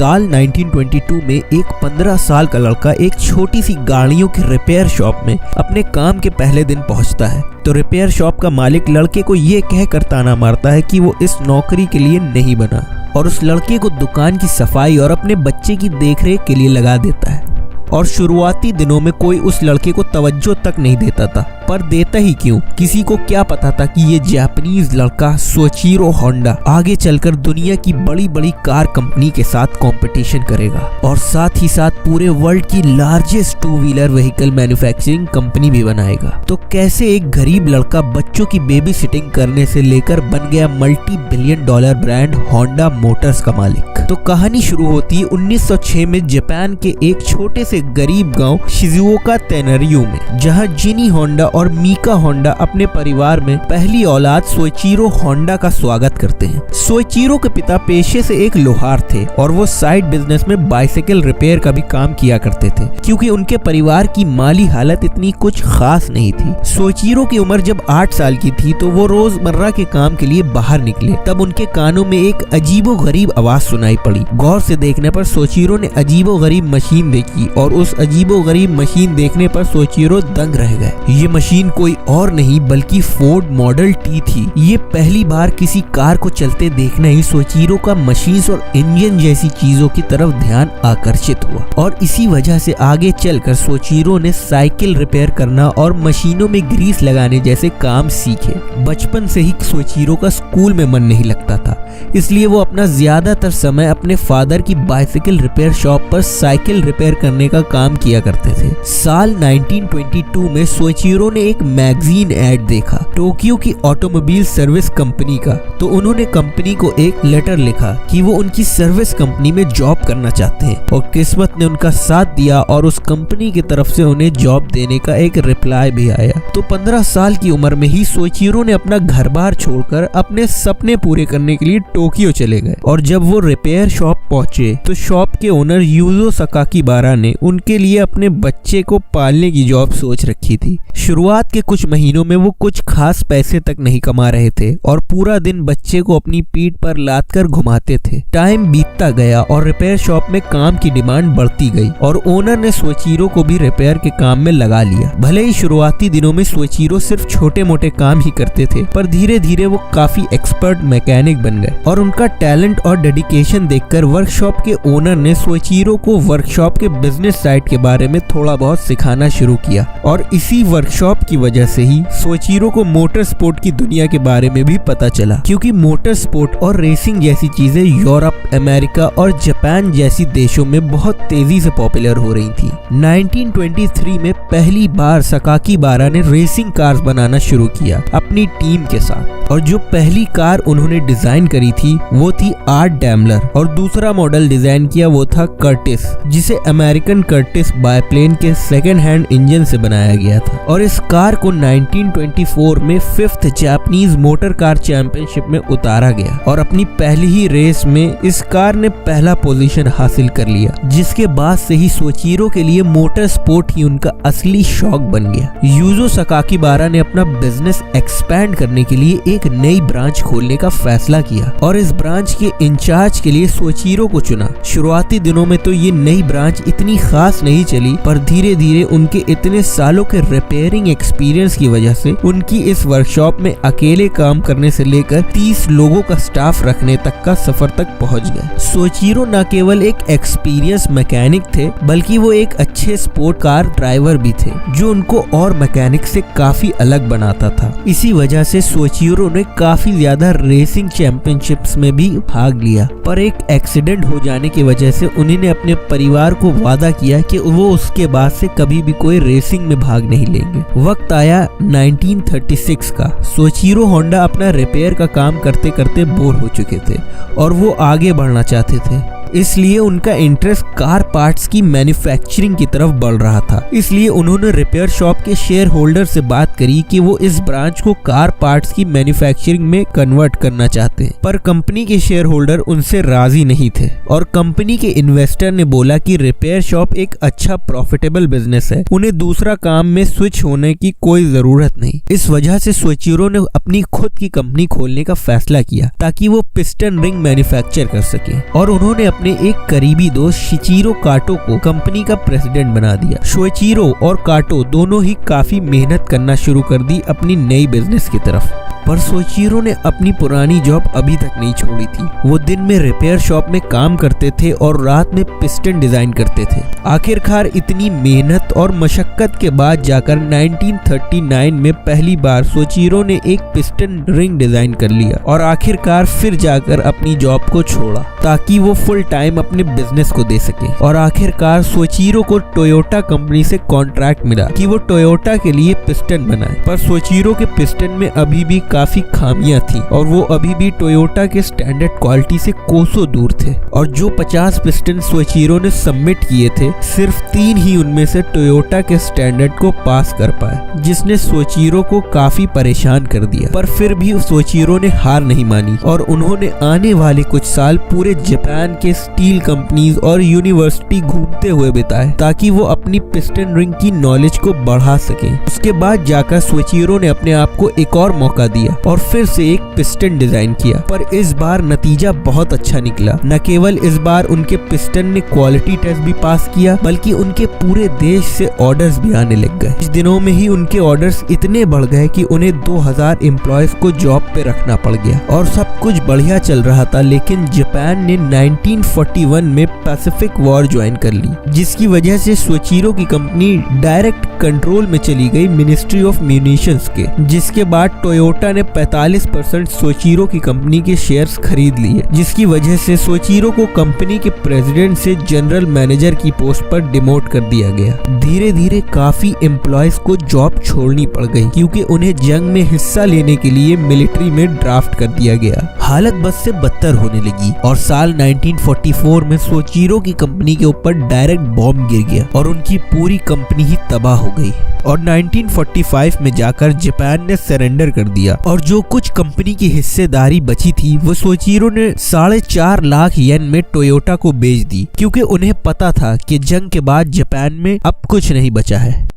साल 1922 में एक 15 साल का लड़का एक छोटी सी गाड़ियों की रिपेयर शॉप में अपने काम के पहले दिन पहुंचता है तो रिपेयर शॉप का मालिक लड़के को ये कहकर ताना मारता है कि वो इस नौकरी के लिए नहीं बना और उस लड़के को दुकान की सफाई और अपने बच्चे की देखरेख के लिए लगा देता है। और शुरुआती दिनों में कोई उस लड़के को तवज्जो तक नहीं देता था, पर देता ही क्यों, किसी को क्या पता था कि ये जापानीज लड़का सोइचिरो होंडा आगे चलकर दुनिया की बड़ी बड़ी कार कंपनी के साथ कंपटीशन करेगा और साथ ही साथ पूरे वर्ल्ड की largest 2 wheeler vehicle manufacturing company भी बनाएगा। तो कैसे एक गरीब लड़का बच्चों की बेबी सिटिंग करने से लेकर बन गया $multi-billion ब्रांड होंडा मोटर्स का मालिक। तो कहानी शुरू होती है 1906 में जापान के एक छोटे से गरीब गांव शिजुओका तेनरियो में, जहां जिनी होंडा और मीका होंडा अपने परिवार में पहली औलाद सोइचिरो होंडा का स्वागत करते हैं। सोइचिरो के पिता पेशे से एक लोहार थे और वो साइड बिजनेस में बाइसिकल रिपेयर का भी काम किया करते थे, क्योंकि उनके परिवार की माली हालत इतनी कुछ खास नहीं थी। सोइचिरो की उम्र जब 8 साल की थी तो वो रोजमर्रा के काम के लिए बाहर निकले, तब उनके कानों में एक अजीबोगरीब आवाज सुनाई पड़ी। गौर से देखने पर सोइचिरो ने अजीबोगरीब मशीन देखी और उस अजीबोगरीब मशीन देखने पर सोइचिरो दंग रह गए। ये मशीन कोई और नहीं बल्कि फोर्ड मॉडल टी थी। ये पहली बार किसी कार को चलते देखना ही सोइचिरो का मशीन्स और इंजन जैसी चीजों की तरफ ध्यान आकर्षित हुआ और इसी वजह से आगे चलकर सोइचिरो ने साइकिल रिपेयर करना और मशीनों में ग्रीस लगाने जैसे काम सीखे। बचपन से ही सोइचिरो का स्कूल में मन नहीं लगता था, इसलिए वो अपना ज्यादातर समय अपने फादर की बाइसिकल रिपेयर शॉप पर साइकिल रिपेयर करने का काम किया करते थे। साल 1922 में सोइचिरो ने एक मैगजीन ऐड देखा टोक्यो की ऑटोमोबाइल सर्विस कंपनी का, तो उन्होंने कंपनी को एक लेटर लिखा कि वो उनकी सर्विस कंपनी में जॉब करना चाहते हैं और किस्मत ने उनका साथ दिया और उस कंपनी की तरफ से उन्हें जॉब देने का एक रिप्लाई भी आया। तो 15 साल की उम्र में ही सोइचिरो ने अपना घर बार छोड़कर अपने सपने पूरे करने के लिए टोक्यो चले गए और जब वो रिपेयर शॉप पहुंचे तो शॉप के ओनर यूजो सकाकीबारा ने उनके लिए अपने बच्चे को पालने की जॉब सोच रखी थी। शुरुआत के कुछ महीनों में वो कुछ खास पैसे तक नहीं कमा रहे थे और पूरा दिन बच्चे को अपनी पीठ पर लादकर घुमाते थे। टाइम बीतता गया और रिपेयर शॉप में काम की डिमांड बढ़ती गई और ओनर ने सोइचिरो को भी रिपेयर के काम में लगा लिया। भले ही शुरुआती दिनों में सोइचिरो सिर्फ छोटे मोटे काम ही करते थे, पर धीरे धीरे वो काफी एक्सपर्ट मैकेनिक बन गए और उनका टैलेंट और डेडिकेशन देखकर वर्कशॉप के ओनर ने सोइचिरो को वर्कशॉप के बिजनेस साइड के बारे में थोड़ा बहुत सिखाना शुरू किया और इसी वर्कशॉप की वजह से ही सोइचिरो को मोटर स्पोर्ट की दुनिया के बारे में भी पता चला, क्योंकि मोटर स्पोर्ट और रेसिंग जैसी चीजें यूरोप, अमेरिका और जापान जैसी देशों में बहुत तेजी से पॉपुलर हो रही थी। 1923 में पहली बार सकाकीबारा ने रेसिंग कार्स बनाना शुरू किया अपनी टीम के साथ और जो पहली कार उन्होंने डिजाइन करी थी वो थी आर्ट डैमलर और दूसरा मॉडल डिजाइन किया वो था कर्टिस, जिसे अमेरिकन कर्टिस बायप्लेन के सेकेंड हैंड इंजन से बनाया गया था। और इस कार को 1924 में 5th Japanese motor car championship में उतारा गया और अपनी पहली ही रेस में इस कार ने पहला पोजीशन हासिल कर लिया, जिसके बाद से ही सोइचिरो के लिए मोटर स्पोर्ट ही उनका असली शौक बन गया। यूजो सकाकीबारा ने अपना बिजनेस एक्सपैंड करने के लिए एक नई ब्रांच खोलने का फैसला किया और इस ब्रांच के इंचार्ज के लिए सोइचिरो को चुना। शुरुआती दिनों में तो ये नई ब्रांच इतनी खास नहीं चली, पर धीरे धीरे उनके इतने सालों के रिपेयरिंग एक्सपीरियंस की वजह से उनकी इस वर्कशॉप में अकेले काम करने से लेकर 30 लोगों का स्टाफ रखने तक का सफर तक पहुंच गए। सोइचिरो न केवल एक एक्सपीरियंस मैकेनिक थे, बल्कि वो एक अच्छे स्पोर्ट कार ड्राइवर भी थे, जो उनको और मैकेनिक से काफी अलग बनाता था। इसी वजह से सोइचिरो ने काफी ज्यादा रेसिंग चैंपियनशिप्स में भी भाग लिया, पर एक एक्सीडेंट हो जाने की वजह से उन्होंने अपने परिवार को वादा किया कि वो उसके बाद से कभी भी कोई रेसिंग में भाग नहीं लेंगे। वक्त आया 1936 का। सोइचिरो होंडा अपना रिपेयर का काम करते करते बोर हो चुके थे और वो आगे बढ़ना चाहते थे, इसलिए उनका इंटरेस्ट कार पार्ट्स की मैन्युफैक्चरिंग की तरफ बढ़ रहा था। इसलिए उन्होंने रिपेयर शॉप के शेयर होल्डर से बात करी कि वो इस ब्रांच को कार पार्ट्स की मैन्युफैक्चरिंग में कन्वर्ट करना चाहते हैं, पर कंपनी के शेयर होल्डर उनसे राजी नहीं थे और कंपनी के इन्वेस्टर ने बोला कि रिपेयर शॉप एक अच्छा प्रॉफिटेबल बिजनेस है, उन्हें दूसरा काम में स्विच होने की कोई जरूरत नहीं। इस वजह से सोइचिरो ने अपनी खुद की कंपनी खोलने का फैसला किया ताकि वो पिस्टन रिंग मैन्युफैक्चर कर सके और उन्होंने अपने एक करीबी दोस्त शिचिरो काटो को कंपनी का प्रेसिडेंट बना दिया। सोइचिरो और काटो दोनों ही काफी मेहनत करना शुरू कर दी अपनी नई बिजनेस की तरफ, पर सोइचिरो ने अपनी पुरानी जॉब अभी तक नहीं छोड़ी थी। वो दिन में रिपेयर शॉप में काम करते थे और रात में पिस्टन डिजाइन करते थे। आखिरकार इतनी मेहनत और मशक्कत के बाद जाकर 1939 में पहली बार सोइचिरो ने एक पिस्टन रिंग डिजाइन कर लिया और आखिरकार फिर जाकर अपनी जॉब को छोड़ा ताकि वो फुल टाइम अपने बिजनेस को दे सके। और आखिरकार सोइचिरो को टोयोटा कंपनी से कॉन्ट्रैक्ट मिला कि वो टोयोटा के लिए पिस्टन बनाए, पर सोइचिरो के पिस्टन में अभी भी काफी खामियां थी और वो अभी भी टोयोटा के स्टैंडर्ड क्वालिटी से कोसों दूर थे। और जो 50 पिस्टन सोइचिरो ने सबमिट किए थे, सिर्फ 3 ही उनमें से टोयोटा के स्टैंडर्ड को पास कर पाए, जिसने सोइचिरो को काफी परेशान कर दिया। पर फिर भी सोइचिरो ने हार नहीं मानी और उन्होंने आने वाले कुछ साल पूरे जापान के स्टील कंपनीज और यूनिवर्सिटी घूमते हुए बिताए ताकि वो अपनी पिस्टन रिंग की नॉलेज को बढ़ा सके। उसके बाद जाकर सोइचिरो ने अपने आप को एक और मौका दिया और फिर से एक पिस्टन डिजाइन किया, पर इस बार नतीजा बहुत अच्छा निकला। न केवल इस बार उनके पिस्टन ने क्वालिटी टेस्ट भी पास किया, बल्कि उनके पूरे देश से ऑर्डर्स भी आने लग गए। इस दिनों में ही उनके ऑर्डर्स इतने बढ़ गए कि उन्हें 2000 एम्प्लॉयज को जॉब पे रखना पड़ गया और सब कुछ बढ़िया चल रहा था। लेकिन जापान ने 1941 में पैसिफिक वॉर ज्वाइन कर ली, जिसकी वजह से सोइचिरो की कंपनी डायरेक्ट कंट्रोल में चली गई मिनिस्ट्री ऑफ म्यूनिशंस के, जिसके बाद टोयोटा ने 45% सोइचिरो की कंपनी के शेयर्स खरीद लिए, जिसकी वजह से सोइचिरो को कंपनी के प्रेसिडेंट से जनरल मैनेजर की पोस्ट पर डिमोट कर दिया गया। धीरे धीरे काफी एम्प्लॉयज को जॉब छोड़नी पड़ गई क्योंकि उन्हें जंग में हिस्सा लेने के लिए मिलिट्री में ड्राफ्ट कर दिया गया। हालत बद से बदतर होने लगी और साल 1944 में सोइचिरो की कंपनी के ऊपर डायरेक्ट बॉम्ब गिर गया और उनकी पूरी कंपनी ही तबाह हो गई। और 1945 में जाकर जापान ने सरेंडर कर दिया और जो कुछ कंपनी की हिस्सेदारी बची थी वो सोइचिरो ने 4.5 लाख येन में टोयोटा को बेच दी, क्योंकि उन्हें पता था कि जंग के बाद जापान में अब कुछ नहीं बचा है।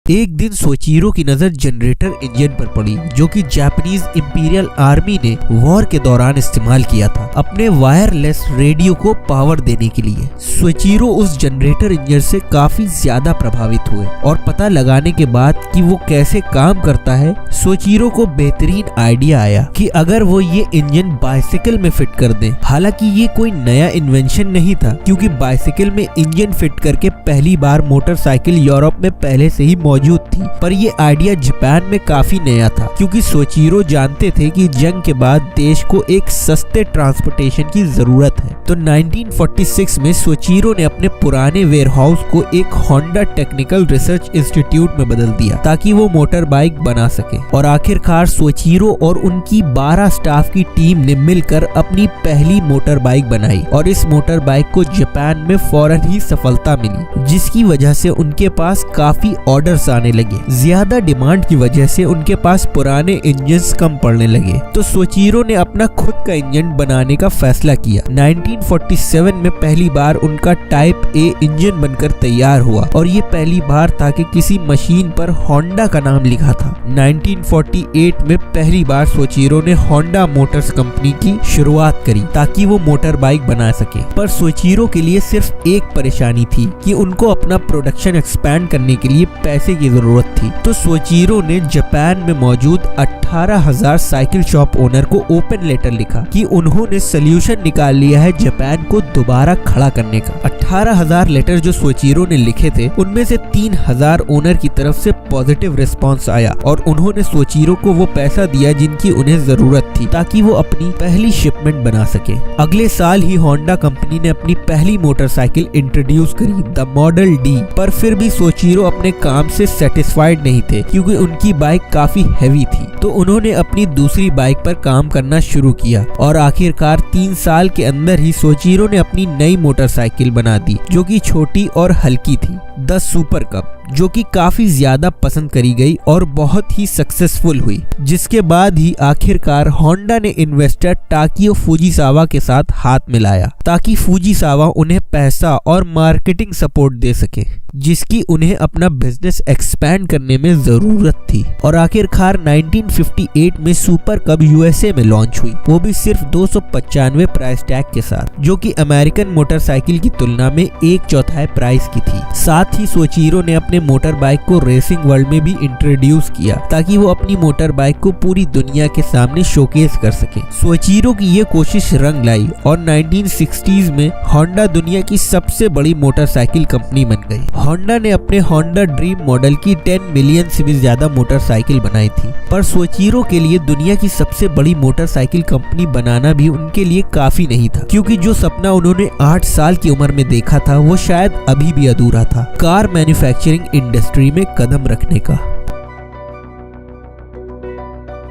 एक दिन सोइचिरो की नजर जनरेटर इंजन पर पड़ी जो कि जापानीज इंपीरियल आर्मी ने वॉर के दौरान इस्तेमाल किया था अपने वायरलेस रेडियो को पावर देने के लिए। सोइचिरो उस जनरेटर इंजन से काफी ज्यादा प्रभावित हुए और पता लगाने के बाद कि वो कैसे काम करता है, सोइचिरो को बेहतरीन आइडिया आया कि अगर वो ये इंजन बाइसिकल में फिट कर दें। हालांकि ये कोई नया इन्वेंशन नहीं था, क्योंकि बाइसिकल में इंजन फिट करके पहली बार मोटरसाइकिल यूरोप में पहले से ही मौजूद थी, पर ये आइडिया जापान में काफी नया था, क्योंकि सोइचिरो जानते थे कि जंग के बाद देश को एक सस्ते ट्रांसपोर्टेशन की जरूरत है। तो 1946 में सोइचिरो ने अपने पुराने वेयरहाउस को एक होंडा टेक्निकल रिसर्च इंस्टीट्यूट में बदल दिया ताकि वो मोटर बाइक बना सके। और आखिरकार सोइचिरो और उनकी 12 स्टाफ की टीम ने मिलकर अपनी पहली मोटर बाइक बनाई और इस मोटर बाइक को जापान में फौरन ही सफलता मिली, जिसकी वजह से उनके पास काफी ऑर्डर्स आने लगे। ज्यादा डिमांड की वजह से उनके पास पुराने इंजन्स कम पड़ने लगे, तो सोइचिरो ने अपना खुद का इंजन बनाने का फैसला किया। 1947 में पहली बार उनका टाइप ए इंजन बनकर तैयार हुआ और ये पहली बार था कि किसी मशीन पर होंडा का नाम लिखा था। 1948 में पहली बार सोइचिरो ने होंडा मोटर्स कंपनी की शुरुआत करी ताकि वो मोटर बाइक बना सके। पर सोइचिरो के लिए सिर्फ एक परेशानी थी कि उनको अपना प्रोडक्शन एक्सपैंड करने के लिए पैसे की जरूरत थी। तो सोइचिरो ने जापान में मौजूद 18,000 साइकिल शॉप ओनर को ओपन लेटर लिखा कि उन्होंने सोल्यूशन निकाल लिया है जापान को दोबारा खड़ा करने का। 18,000 लेटर जो सोइचिरो ने लिखे थे, उनमें से 3,000 ओनर की तरफ से पॉजिटिव रिस्पांस आया और उन्होंने सोइचिरो को वो पैसा दिया जिनकी उन्हें जरूरत थी ताकि वो अपनी पहली शिपमेंट बना सके। अगले साल ही होंडा कंपनी ने अपनी पहली मोटरसाइकिल इंट्रोड्यूस करी, द मॉडल डी। पर फिर भी सोइचिरो अपने काम से सेटिस्फाइड नहीं थे क्योंकि उनकी बाइक काफी हैवी थी, तो उन्होंने अपनी दूसरी बाइक पर काम करना शुरू किया और आखिरकार 3 साल के अंदर ही सोइचिरो ने अपनी नई मोटरसाइकिल बना दी जो कि छोटी और हल्की थी, द सुपर कप, जो कि काफी ज्यादा पसंद करी गई और बहुत ही सक्सेसफुल हुई। जिसके बाद ही आखिरकार होंडा ने इन्वेस्टर टाकियो फुजीसावा के साथ हाथ मिलाया ताकि फुजीसावा उन्हें पैसा और मार्केटिंग सपोर्ट दे सके, जिसकी उन्हें अपना बिजनेस एक्सपैंड करने में जरूरत थी। और आखिरकार 1958 में सुपर कब यूएसए में लॉन्च हुई, वो भी सिर्फ 295 प्राइस टैग के साथ, जो कि अमेरिकन मोटरसाइकिल की तुलना में 1/4 प्राइस की थी। साथ ही सोइचिरो ने अपने मोटर बाइक को रेसिंग वर्ल्ड में भी इंट्रोड्यूस किया ताकि वो अपनी मोटर बाइक को पूरी दुनिया के सामने शोकेस कर सके। सोइचिरो की ये कोशिश रंग लाई और 1960s में होंडा दुनिया की सबसे बड़ी मोटरसाइकिल कंपनी बन गई। होंडा ने अपने होंडा ड्रीम मॉडल की 10 मिलियन से भी ज्यादा मोटरसाइकिल बनाई थी, पर सोइचिरो के लिए दुनिया की सबसे बड़ी मोटरसाइकिल कंपनी बनाना भी उनके लिए काफी नहीं था, क्योंकि जो सपना उन्होंने 8 साल की उम्र में देखा था वो शायद अभी भी अधूरा था, कार मैन्युफैक्चरिंग इंडस्ट्री में कदम रखने का।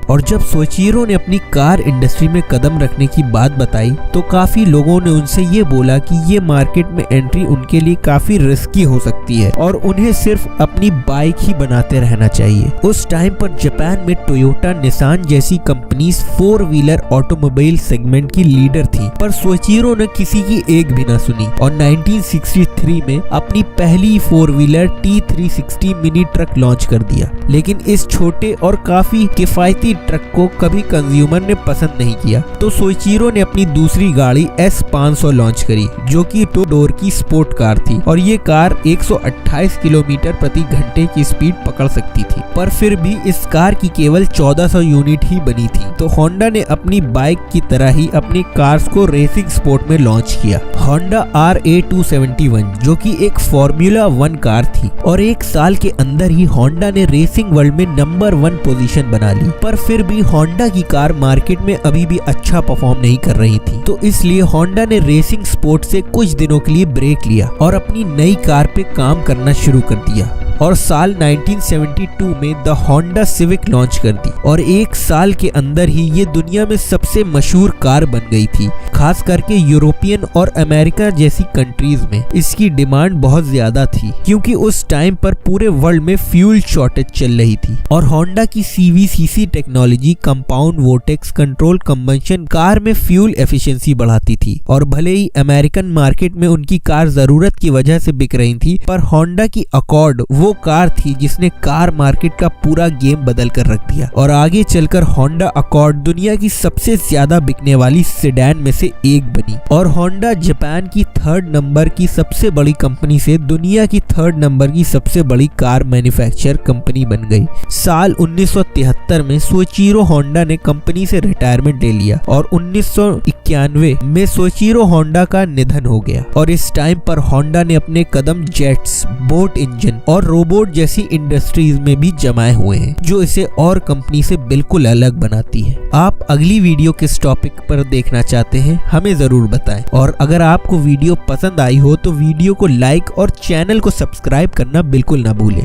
और जब सोइचिरो ने अपनी कार इंडस्ट्री में कदम रखने की बात बताई तो काफी लोगों ने उनसे ये बोला कि ये मार्केट में एंट्री उनके लिए काफी रिस्की हो सकती है और उन्हें सिर्फ अपनी बाइक ही बनाते रहना चाहिए। उस टाइम पर जापान में टोयोटा, निसान जैसी कंपनीज 4 व्हीलर ऑटोमोबाइल सेगमेंट की लीडर थी, पर सोइचिरो ने किसी की एक भी ना सुनी और 1963 में अपनी पहली 4 wheeler T360 mini truck launch कर दिया। लेकिन इस छोटे और काफी किफायती ट्रक को कभी कंज्यूमर ने पसंद नहीं किया, तो सोइचिरो ने अपनी दूसरी गाड़ी S500 लॉन्च करी, जो कि 2 डोर की स्पोर्ट कार थी और ये कार 128 किलोमीटर प्रति घंटे की स्पीड पकड़ सकती थी। पर फिर भी इस कार की केवल 1400 यूनिट ही बनी थी। तो होंडा ने अपनी बाइक की तरह ही अपनी कार्स को रेसिंग स्पोर्ट में लॉन्च किया। होंडा RA271 जो कि एक फॉर्मूला 1 कार थी और 1 साल के अंदर ही होंडा ने रेसिंग वर्ल्ड में नंबर 1 पोजीशन बना ली। पर फिर भी होंडा की कार मार्केट में अभी भी अच्छा परफॉर्म नहीं कर रही थी, तो इसलिए होंडा ने रेसिंग स्पोर्ट से कुछ दिनों के लिए ब्रेक लिया और अपनी नई कार पे काम करना शुरू कर दिया और साल 1972 में द होंडा सिविक लॉन्च कर दी और 1 साल के अंदर ही ये दुनिया में सबसे मशहूर कार बन गई थी। खास करके यूरोपियन और अमेरिका जैसी कंट्रीज में इसकी डिमांड बहुत ज्यादा थी, क्योंकि उस टाइम पर पूरे वर्ल्ड में फ्यूल शॉर्टेज चल रही थी और होंडा की CVCC technology compound vortex control combustion car में फ्यूल एफिशिएंसी बढ़ाती थी। और भले ही अमेरिकन मार्केट में उनकी कार जरूरत की वजह से बिक रही थी, पर होंडा की अकॉर्ड वो कार थी जिसने कार मार्केट का पूरा गेम बदल कर रख दिया और आगे चलकर होंडा अकॉर्ड दुनिया की सबसे ज्यादा बिकने वाली सेडान में से एक बनी और होंडा जापान की 3rd नंबर की सबसे बड़ी कंपनी से दुनिया की 3rd नंबर की सबसे बड़ी कार मैन्युफैक्चर कंपनी बन गई। साल 1973 में सोइचिरो होंडा ने कंपनी से रिटायरमेंट ले लिया और 1991 में सोइचिरो होंडा का निधन हो गया और इस टाइम पर होंडा ने अपने कदम जेट्स, बोट इंजन और रोबोट जैसी इंडस्ट्रीज में भी जमाए हुए हैं, जो इसे और कंपनी से बिल्कुल अलग बनाती है। आप अगली वीडियो किस टॉपिक पर देखना चाहते हैं हमें जरूर बताएं और अगर आपको वीडियो पसंद आई हो तो वीडियो को लाइक और चैनल को सब्सक्राइब करना बिल्कुल ना भूलें।